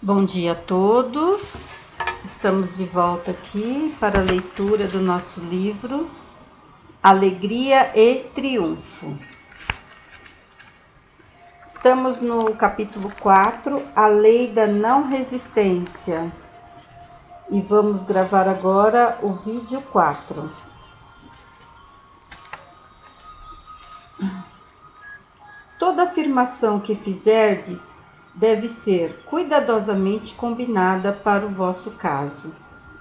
Bom dia a todos, estamos de volta aqui para a leitura do nosso livro Alegria e Triunfo. Estamos no capítulo 4, a lei da não resistência, e vamos gravar agora o vídeo 4. Toda afirmação que fizerdes deve ser cuidadosamente combinada para o vosso caso,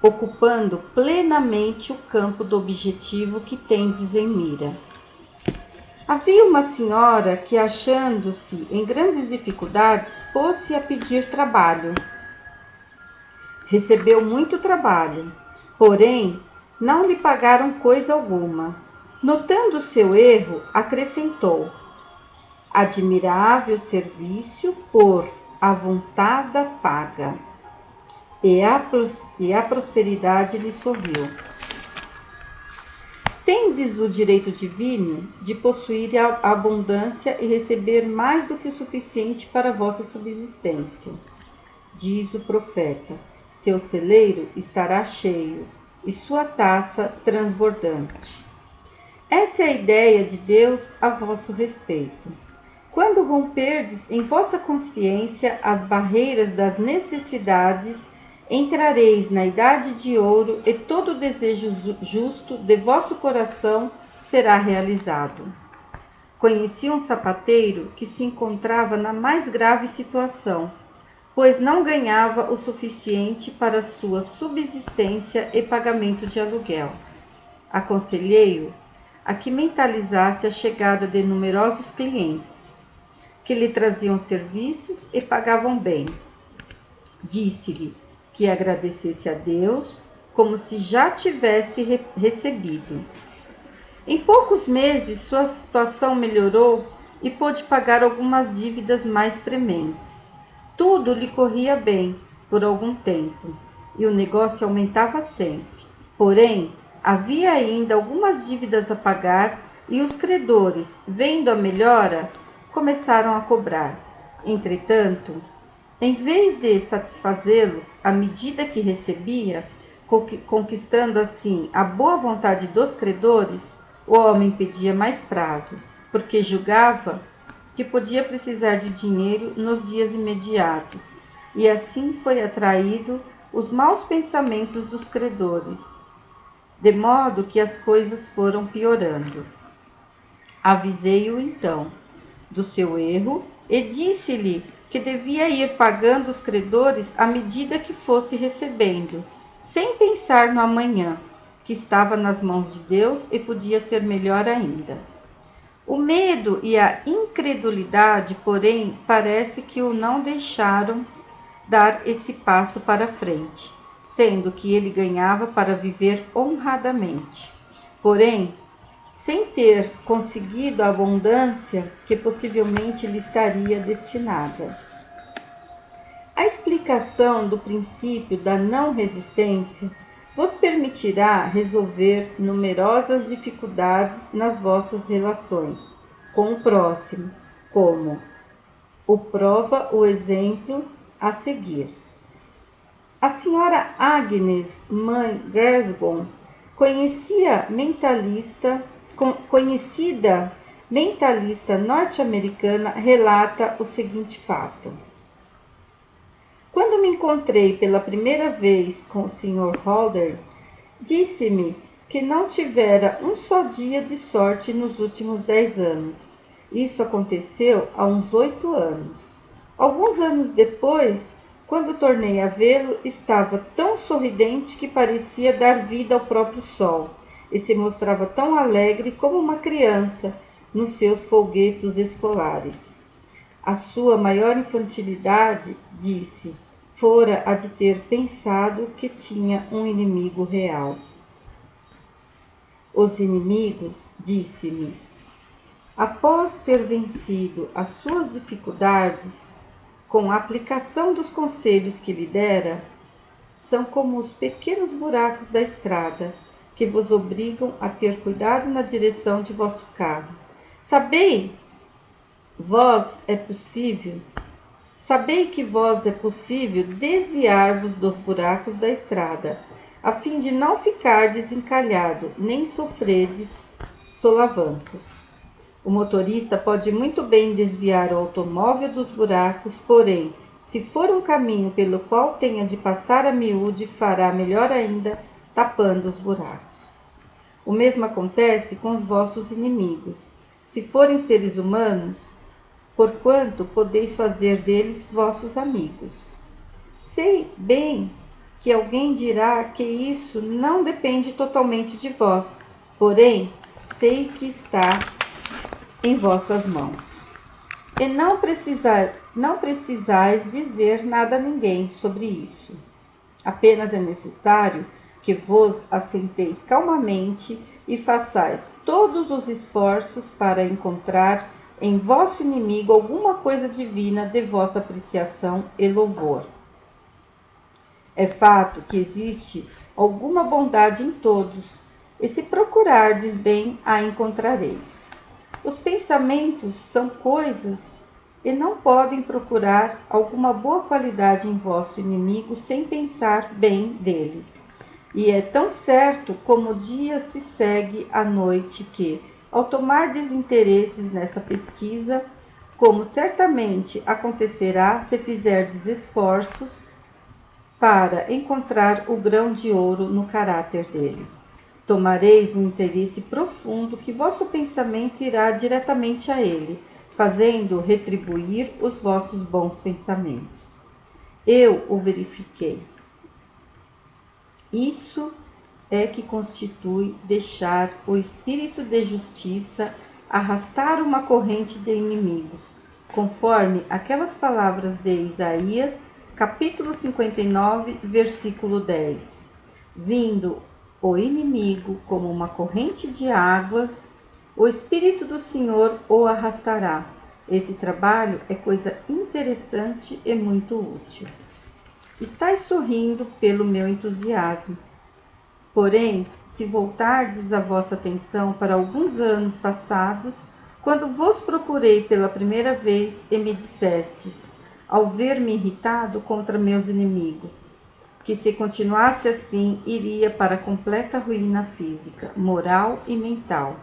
ocupando plenamente o campo do objetivo que tendes em mira. Havia uma senhora que, achando-se em grandes dificuldades, pôs-se a pedir trabalho. Recebeu muito trabalho, porém não lhe pagaram coisa alguma. Notando seu erro, acrescentou: admirável serviço por avontada paga, e a prosperidade lhe sorriu. Tendes o direito divino de possuir a abundância e receber mais do que o suficiente para a vossa subsistência. Diz o profeta: seu celeiro estará cheio e sua taça transbordante. Essa é a ideia de Deus a vosso respeito. Quando romperdes em vossa consciência as barreiras das necessidades, entrareis na idade de ouro e todo o desejo justo de vosso coração será realizado. Conheci um sapateiro que se encontrava na mais grave situação, pois não ganhava o suficiente para sua subsistência e pagamento de aluguel. Aconselhei-o a que mentalizasse a chegada de numerosos clientes, que lhe traziam serviços e pagavam bem. Disse-lhe que agradecesse a Deus como se já tivesse recebido. Em poucos meses, sua situação melhorou e pôde pagar algumas dívidas mais prementes. Tudo lhe corria bem por algum tempo e o negócio aumentava sempre. Porém, havia ainda algumas dívidas a pagar e os credores, vendo a melhora, começaram a cobrar. Entretanto, em vez de satisfazê-los à medida que recebia, conquistando assim a boa vontade dos credores, o homem pedia mais prazo, porque julgava que podia precisar de dinheiro nos dias imediatos, e assim foi atraído os maus pensamentos dos credores, de modo que as coisas foram piorando. Avisei-o então do seu erro e disse-lhe que devia ir pagando os credores à medida que fosse recebendo, sem pensar no amanhã, que estava nas mãos de Deus e podia ser melhor ainda. O medo e a incredulidade, porém, parece que o não deixaram dar esse passo para frente, sendo que ele ganhava para viver honradamente. Porém, sem ter conseguido a abundância que possivelmente lhe estaria destinada. A explicação do princípio da não resistência vos permitirá resolver numerosas dificuldades nas vossas relações com o próximo, como o prova o exemplo a seguir. A senhora Agnes, mãe Glasgow, conhecida mentalista norte-americana, relata o seguinte fato: quando me encontrei pela primeira vez com o Sr. Holder, disse-me que não tivera um só dia de sorte nos últimos 10 anos. Isso aconteceu há uns 8 anos. Alguns anos depois, quando tornei a vê-lo, estava tão sorridente que parecia dar vida ao próprio sol, e se mostrava tão alegre como uma criança nos seus folguetos escolares. A sua maior infantilidade, disse, fora a de ter pensado que tinha um inimigo real. Os inimigos, disse-me, após ter vencido as suas dificuldades, com a aplicação dos conselhos que lhe dera, são como os pequenos buracos da estrada, que vos obrigam a ter cuidado na direção de vosso carro. Sabei, vós é possível Sabei que vós é possível desviar-vos dos buracos da estrada, a fim de não ficardes encalhado, nem sofredes solavancos. O motorista pode muito bem desviar o automóvel dos buracos, porém, se for um caminho pelo qual tenha de passar a miúde, fará melhor ainda, tapando os buracos. O mesmo acontece com os vossos inimigos. Se forem seres humanos, porquanto podeis fazer deles vossos amigos. Sei bem que alguém dirá que isso não depende totalmente de vós, porém, sei que está em vossas mãos. E não precisais dizer nada a ninguém sobre isso. Apenas é necessário que vos assenteis calmamente e façais todos os esforços para encontrar em vosso inimigo alguma coisa divina de vossa apreciação e louvor. É fato que existe alguma bondade em todos, e se procurardes bem, a encontrareis. Os pensamentos são coisas e não podem procurar alguma boa qualidade em vosso inimigo sem pensar bem dele. E é tão certo como o dia se segue à noite que, ao tomar desinteresses nessa pesquisa, como certamente acontecerá se fizerdes esforços para encontrar o grão de ouro no caráter dele. Tomareis um interesse profundo que vosso pensamento irá diretamente a ele, fazendo retribuir os vossos bons pensamentos. Eu o verifiquei. Isso é que constitui deixar o espírito de justiça arrastar uma corrente de inimigos, conforme aquelas palavras de Isaías, capítulo 59, versículo 10. Vindo o inimigo como uma corrente de águas, o Espírito do Senhor o arrastará. Esse trabalho é coisa interessante e muito útil. Estais sorrindo pelo meu entusiasmo. Porém, se voltardes a vossa atenção para alguns anos passados, quando vos procurei pela primeira vez e me dissestes, ao ver-me irritado contra meus inimigos, que se continuasse assim, iria para completa ruína física, moral e mental.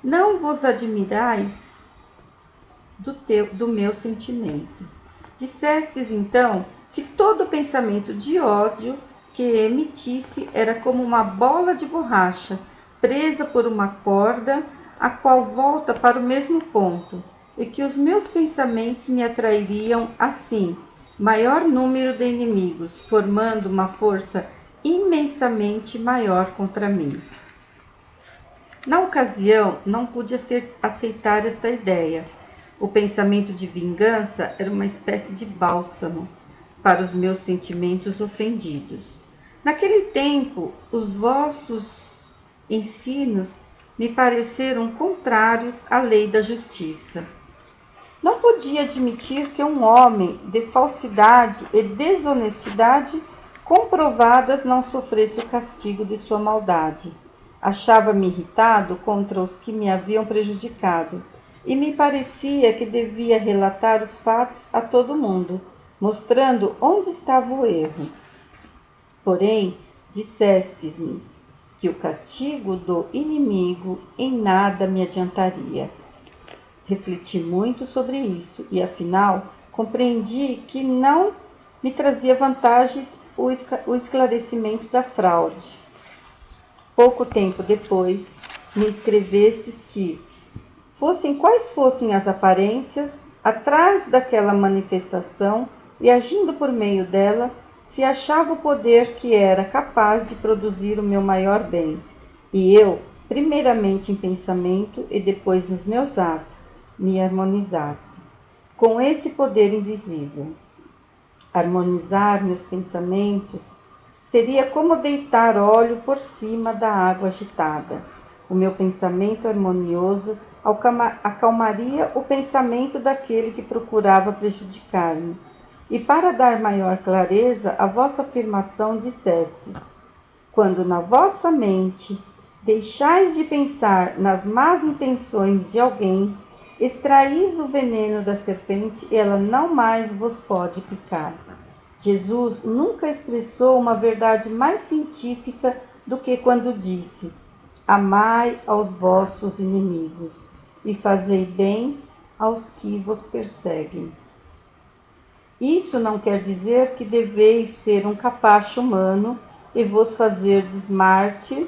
Não vos admirais do meu sentimento. Dissestes então que todo pensamento de ódio que emitisse era como uma bola de borracha presa por uma corda, a qual volta para o mesmo ponto, e que os meus pensamentos me atrairiam assim maior número de inimigos, formando uma força imensamente maior contra mim. Na ocasião, não pude aceitar esta ideia. O pensamento de vingança era uma espécie de bálsamo para os meus sentimentos ofendidos. Naquele tempo, os vossos ensinos me pareceram contrários à lei da justiça. Não podia admitir que um homem de falsidade e desonestidade comprovadas não sofresse o castigo de sua maldade. Achava-me irritado contra os que me haviam prejudicado, e me parecia que devia relatar os fatos a todo mundo, mostrando onde estava o erro. Porém, dissestes-me que o castigo do inimigo em nada me adiantaria. Refleti muito sobre isso e, afinal, compreendi que não me trazia vantagens o esclarecimento da fraude. Pouco tempo depois, me escrevestes que, fossem quais fossem as aparências, atrás daquela manifestação e agindo por meio dela, se achava o poder que era capaz de produzir o meu maior bem, e eu, primeiramente em pensamento e depois nos meus atos, me harmonizasse com esse poder invisível. Harmonizar meus pensamentos seria como deitar óleo por cima da água agitada. O meu pensamento harmonioso acalmaria o pensamento daquele que procurava prejudicar-me. E para dar maior clareza, a vossa afirmação dissestes: quando na vossa mente deixais de pensar nas más intenções de alguém, Extraís o veneno da serpente e ela não mais vos pode picar. Jesus nunca expressou uma verdade mais científica do que quando disse: amai aos vossos inimigos e fazei bem aos que vos perseguem. Isso não quer dizer que deveis ser um capacho humano e vos fazerdes mártir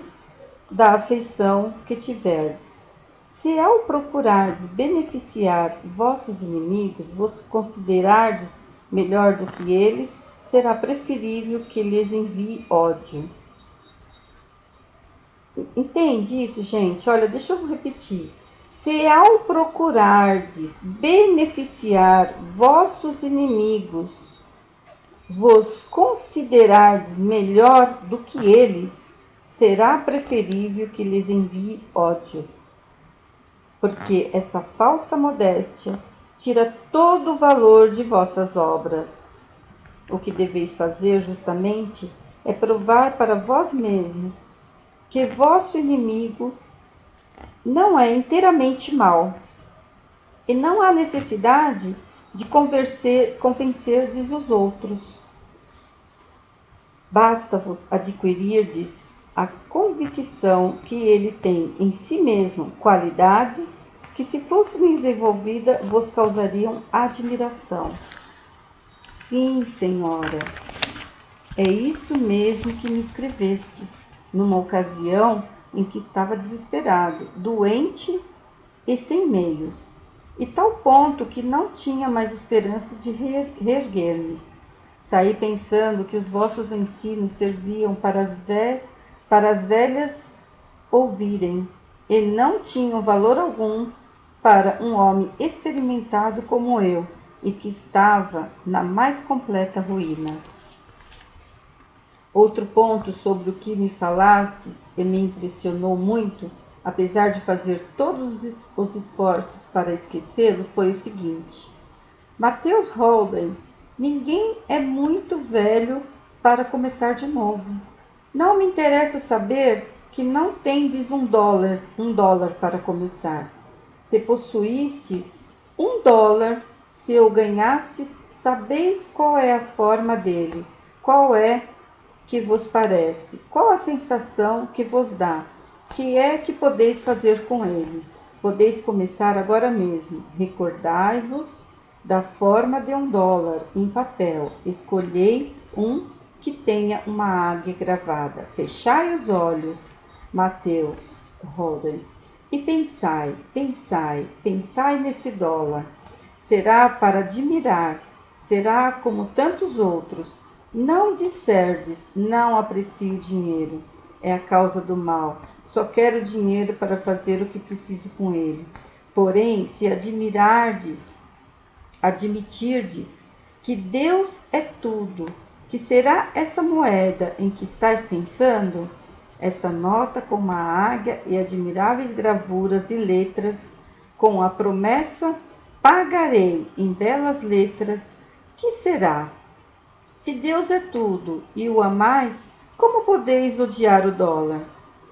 da afeição que tiverdes. Se ao procurardes beneficiar vossos inimigos, vos considerardes melhor do que eles, será preferível que lhes envie ódio. Entende isso, gente? Olha, deixa eu repetir. Se ao procurardes beneficiar vossos inimigos, vos considerardes melhor do que eles, será preferível que lhes envie ódio. Porque essa falsa modéstia tira todo o valor de vossas obras. O que deveis fazer justamente é provar para vós mesmos que vosso inimigo não é inteiramente mau, e não há necessidade de convencerdes os outros. Basta-vos adquirirdes a convicção que ele tem em si mesmo qualidades que, se fossem desenvolvidas, vos causariam admiração. Sim, Senhora, é isso mesmo que me escrevestes, numa ocasião em que estava desesperado, doente e sem meios, e tal ponto que não tinha mais esperança de reerguer-me. Saí pensando que os vossos ensinos serviam para as velhas ouvirem, e não tinham valor algum para um homem experimentado como eu, e que estava na mais completa ruína. Outro ponto sobre o que me falastes e me impressionou muito, apesar de fazer todos os esforços para esquecê-lo, foi o seguinte: Mateus Holden, ninguém é muito velho para começar de novo. Não me interessa saber que não tendes um dólar para começar. Se possuístes $1, se o ganhastes, sabeis qual é a forma dele, qual é que vos parece, qual a sensação que vos dá, que é que podeis fazer com ele. Podeis começar agora mesmo. Recordai-vos da forma de $1 em papel. Escolhei um que tenha uma águia gravada. Fechai os olhos, Mateus Holden, e pensai nesse $. Será para admirar, será como tantos outros. Não disserdes, não aprecio o dinheiro, é a causa do mal. Só quero dinheiro para fazer o que preciso com ele. Porém, se admitirdes que Deus é tudo, que será essa moeda em que estáis pensando? Essa nota com uma águia e admiráveis gravuras e letras, com a promessa: pagarei em belas letras, que será? Se Deus é tudo e o amais, como podeis odiar o $?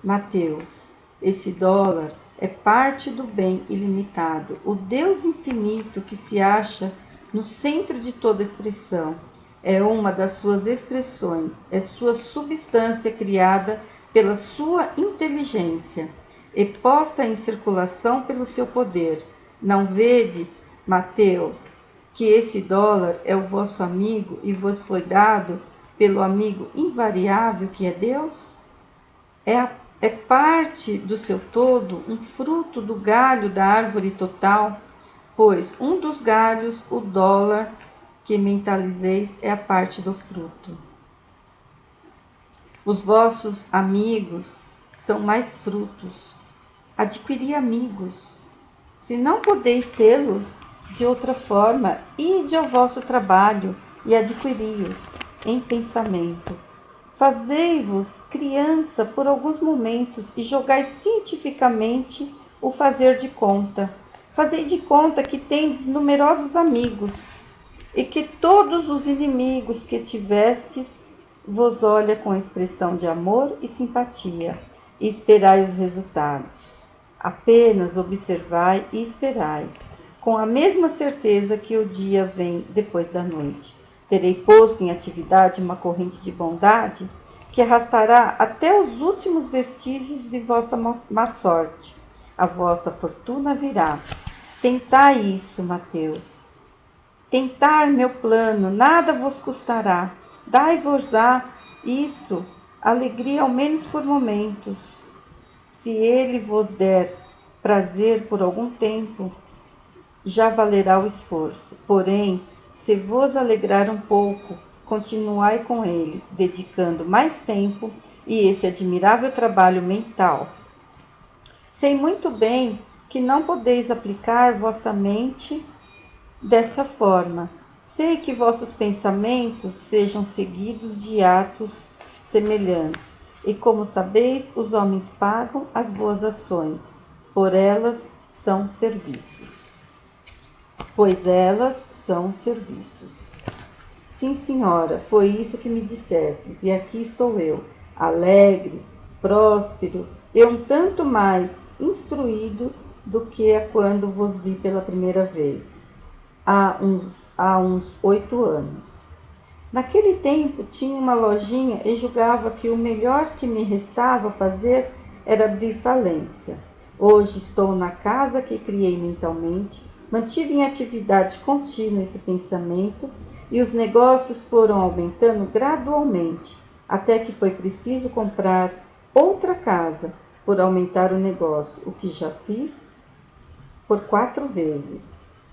Mateus, esse $, é parte do bem ilimitado, o Deus infinito que se acha no centro de toda expressão. É uma das suas expressões, é sua substância criada pela sua inteligência e posta em circulação pelo seu poder. Não vedes, Mateus, que esse $, é o vosso amigo e vos foi dado pelo amigo invariável que é Deus? É parte do seu todo, um fruto do galho da árvore total, pois um dos galhos, o $, que mentalizeis, é a parte do fruto. Os vossos amigos são mais frutos. Adquiri amigos. Se não podeis tê-los de outra forma, ide ao vosso trabalho e adquiri-os em pensamento. Fazei-vos criança por alguns momentos e jogai cientificamente o fazer de conta. Fazei de conta que tendes numerosos amigos e que todos os inimigos que tivestes vos olha com expressão de amor e simpatia, e esperai os resultados. Apenas observai e esperai. com a mesma certeza que o dia vem depois da noite. Terei posto em atividade uma corrente de bondade que arrastará até os últimos vestígios de vossa má sorte. A vossa fortuna virá. Tentai isso, Mateus. Tentar meu plano, nada vos custará. Dai-vos-á isso, alegria ao menos por momentos. Se ele vos der prazer por algum tempo, já valerá o esforço. Porém, se vos alegrar um pouco, continuai com ele, dedicando mais tempo e esse admirável trabalho mental. Sei muito bem que não podeis aplicar vossa mente desta forma. Sei que vossos pensamentos sejam seguidos de atos semelhantes. E como sabeis, os homens pagam as boas ações, por elas são serviços. Pois elas são serviços. Sim, senhora, foi isso que me dissestes, e aqui estou eu, alegre, próspero, e um tanto mais instruído do que quando vos vi pela primeira vez, há uns 8 anos. Naquele tempo tinha uma lojinha e julgava que o melhor que me restava fazer era abrir falência. Hoje estou na casa que criei mentalmente, mantive em atividade contínua esse pensamento e os negócios foram aumentando gradualmente, até que foi preciso comprar outra casa por aumentar o negócio, o que já fiz por 4 vezes.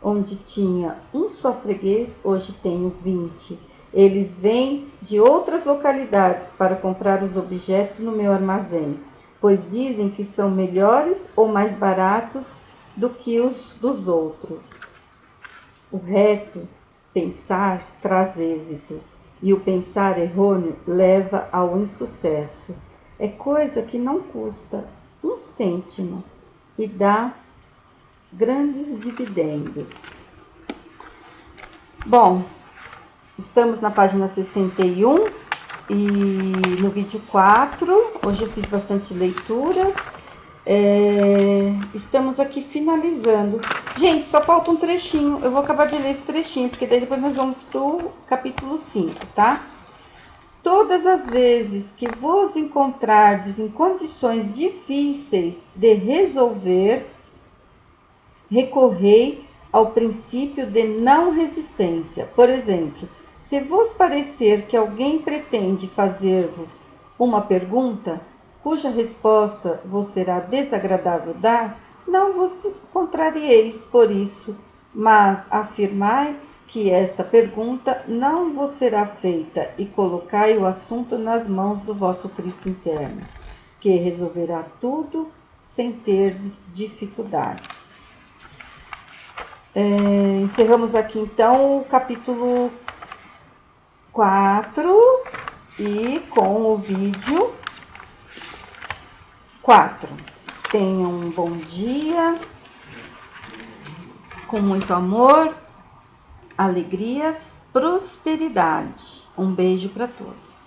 Onde tinha um só freguês, hoje tenho 20. Eles vêm de outras localidades para comprar os objetos no meu armazém, pois dizem que são melhores ou mais baratos do que os dos outros. O reto pensar traz êxito, e o pensar errôneo leva ao insucesso. É coisa que não custa 1 cêntimo e dá grandes dividendos. Bom, estamos na página 61 e no vídeo 4. Hoje eu fiz bastante leitura. Estamos aqui finalizando. Gente, só falta um trechinho. Eu vou acabar de ler esse trechinho, porque daí depois nós vamos pro capítulo 5, tá? Todas as vezes que vos encontrardes em condições difíceis de resolver, recorrei ao princípio de não resistência. Por exemplo, se vos parecer que alguém pretende fazer-vos uma pergunta, cuja resposta vos será desagradável dar, não vos contrarieis por isso, mas afirmai que esta pergunta não vos será feita e colocai o assunto nas mãos do vosso Cristo interno, que resolverá tudo sem terdes dificuldades. Encerramos aqui então o capítulo 4 e com o vídeo 4. Tenham um bom dia, com muito amor, alegrias, prosperidade. Um beijo para todos.